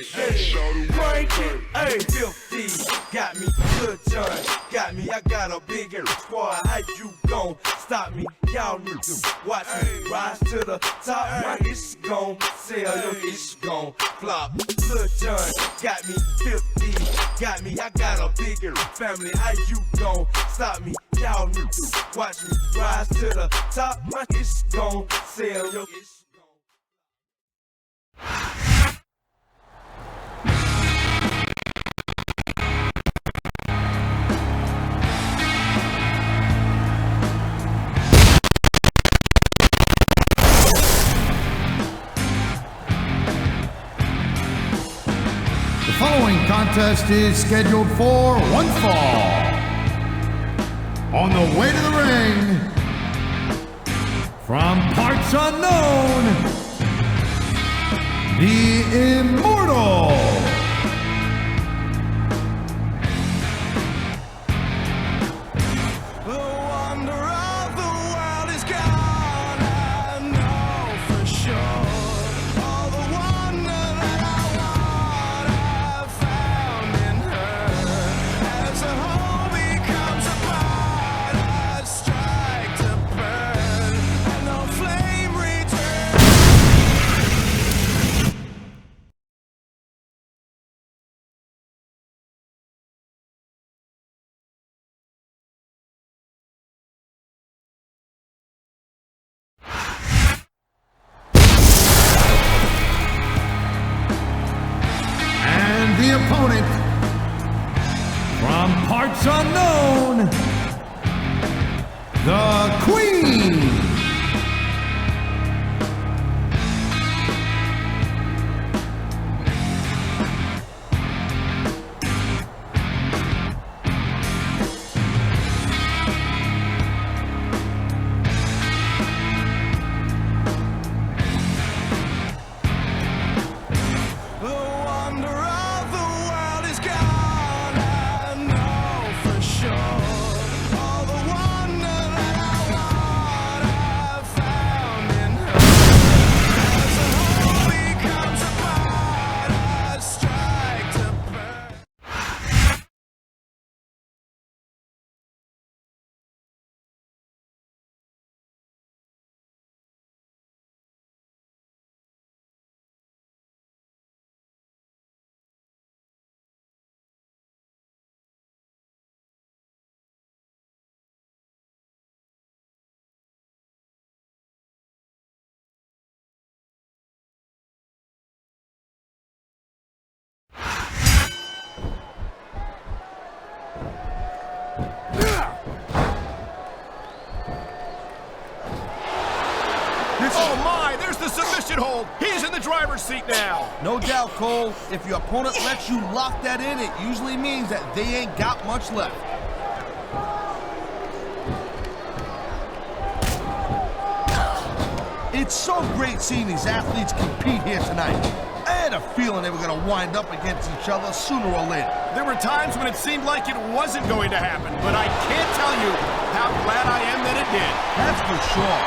Crank it, hey, 50, got me good turn, got me, I got a big air squad, how you gon' stop me? Y'all need to watch me rise to the top, my ish gon' sell, your ish gon' flop. Good turn, got me 50, got me, I got a bigger family, how you gon' stop me? Y'all need to watch me rise to the top, my ish gon' sell, your ish. The following contest is scheduled for one fall. On the way to the ring, from parts unknown, the Immortal. The opponent, from parts unknown, the Queen. Oh my, there's the submission hold. He's in the driver's seat now. No doubt, Cole. If your opponent lets you lock that in, it usually means that they ain't got much left. It's so great seeing these athletes compete here tonight. I had a feeling they were going to wind up against each other sooner or later. There were times when it seemed like it wasn't going to happen, but I can't tell you how glad I am that it did. That's for sure.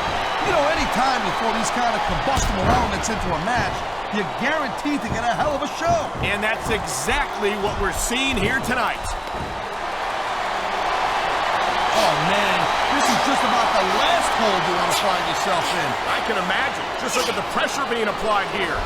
You know, anytime you throw these kind of combustible elements into a match, you're guaranteed to get a hell of a show. And that's exactly what we're seeing here tonight. Oh, man, this is just about the last hold you want to find yourself in. I can imagine. Just look at the pressure being applied here.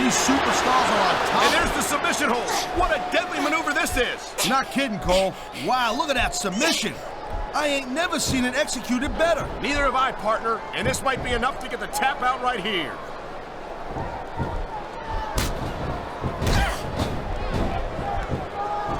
These superstars are on top. And there's the submission hold. What a deadly maneuver this is. You're not kidding, Cole. Wow, look at that submission. I ain't never seen it executed better. Neither have I, partner. And this might be enough to get the tap out right here.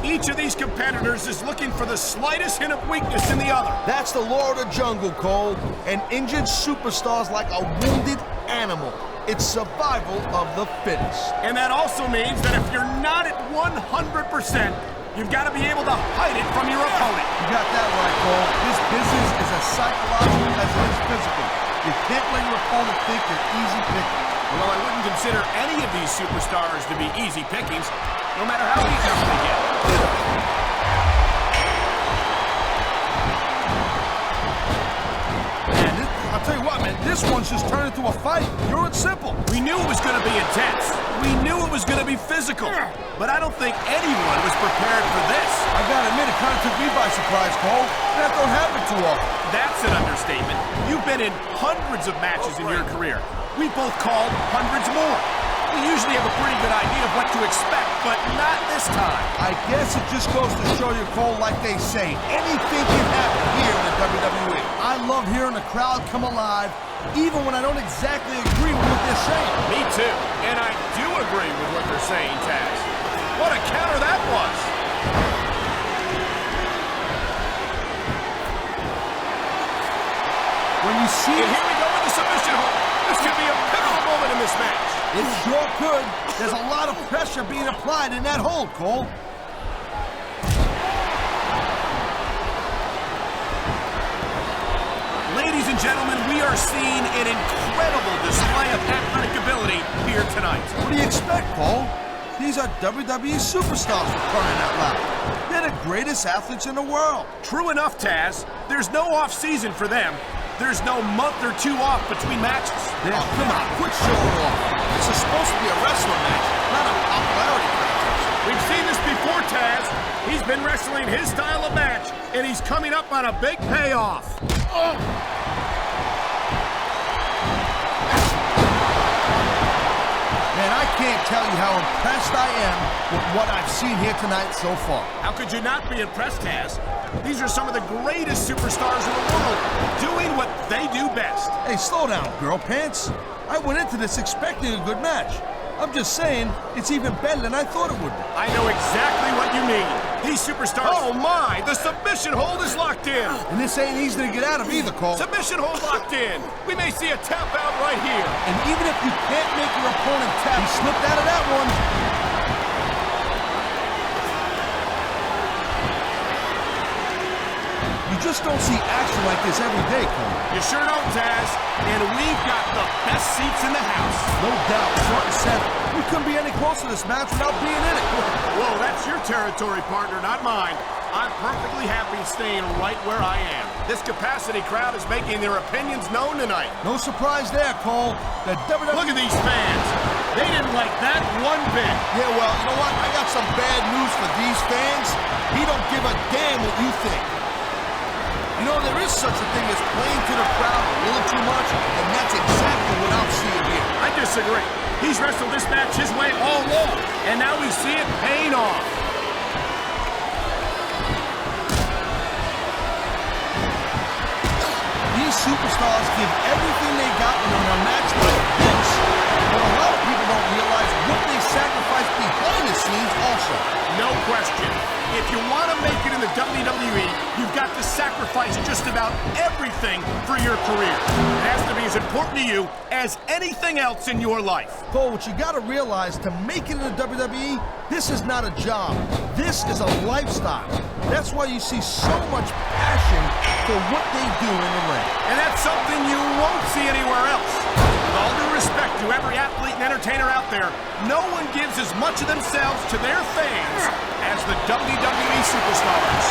Each of these competitors is looking for the slightest hint of weakness in the other. That's the law of the jungle, Cole. An injured superstar's like a wounded animal. It's survival of the fittest. And that also means that if you're not at 100%, you've got to be able to hide it from your opponent. You got that right, Cole. This business is as psychological as it is physical. You can't let your opponent think you're easy pickings. Well, I wouldn't consider any of these superstars to be easy pickings, no matter how beaten up they get. Man, I'll tell you what, man, This one's just turned into a fight, pure and simple. We knew it was going to be intense. We knew it was going to be physical. But I don't think anyone was prepared for this. I gotta admit, it kind of took me by surprise, Cole. That don't happen too often. That's an understatement. You've been in hundreds of matches in your career. We've both called hundreds more. We usually have a pretty good idea of what to expect, but not this time. I guess it just goes to show you, Cole, like they say, anything can happen here in the WWE. I love hearing the crowd come alive, even when I don't exactly agree with what they're saying. Me too. And I do agree with what they're saying, Taz. What a counter that was. When you see And here we go with the submission hold. This could be a pivotal moment in this match. it sure could. There's a lot of pressure being applied in that hold, Cole. Ladies and gentlemen, we are seeing an incredible display of athletic ability here tonight. What do you expect, Cole? These are WWE superstars for crying out loud. They're the greatest athletes in the world. True enough, Taz. There's no off-season for them. There's no month or two off between matches. Oh, come on, quit showing off. This is supposed to be a wrestling match, not a popularity contest. We've seen this before, Taz. He's been wrestling his style of match, and he's coming up on a big payoff. Oh. Man, I can't tell you how impressed I am with what I've seen here tonight so far. How could you not be impressed, Taz? These are some of the greatest superstars in the world, doing what they do best. Hey, slow down, girl pants. I went into this expecting a good match. I'm just saying, it's even better than I thought it would be. I know exactly what you mean. These superstars... Oh, my! The submission hold is locked in! And this ain't easy to get out of either, Cole. Submission hold locked in! We may see a tap out right here. And even if you can't make your opponent tap, he slipped out of that one. You just don't see action like this every day, Cole. You sure don't, Taz. And we've got the best seats in the house. No doubt, front and center. We couldn't be any closer to this match without being in it. Whoa, that's your territory, partner, not mine. I'm perfectly happy staying right where I am. This capacity crowd is making their opinions known tonight. No surprise there, Cole. The WWE... Look at these fans. They didn't like that one bit. Yeah, well, you know what? I got some bad news for these fans. He don't give a damn what you think. You know, there is such a thing as playing to the crowd a little too much, and that's exactly what I'm seeing here. I disagree. He's wrestled this match his way all along, and now we see it paying off. These superstars give everything they got when they're in a match like this, but a lot of people don't realize what they sacrifice behind the scenes also. No question. If you want to make it in the WWE, you've got to sacrifice just about everything for your career. It has to be as important to you as anything else in your life. Cole, what you got to realize, to make it in the WWE, this is not a job. This is a lifestyle. That's why you see so much passion for what they do in the ring. And that's something you won't see anywhere else. With all due respect to every athlete and entertainer out there, no one gives as much of themselves to their fans as the WWE superstars.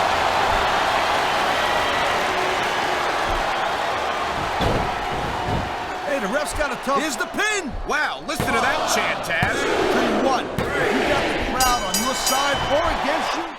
Hey, the ref's got a tough... Here's the pin! Wow, listen to that chant, Taz. Tell you what, if you got the crowd on your side or against you,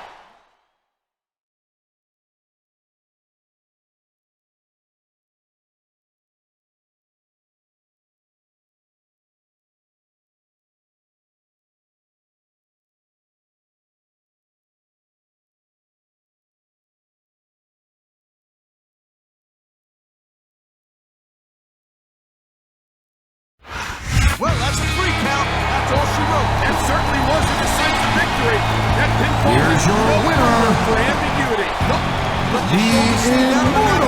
well, that's a free count. That's all she wrote. That certainly was a decisive victory. That pinfall Here's your winner, for ambiguity. the Immortal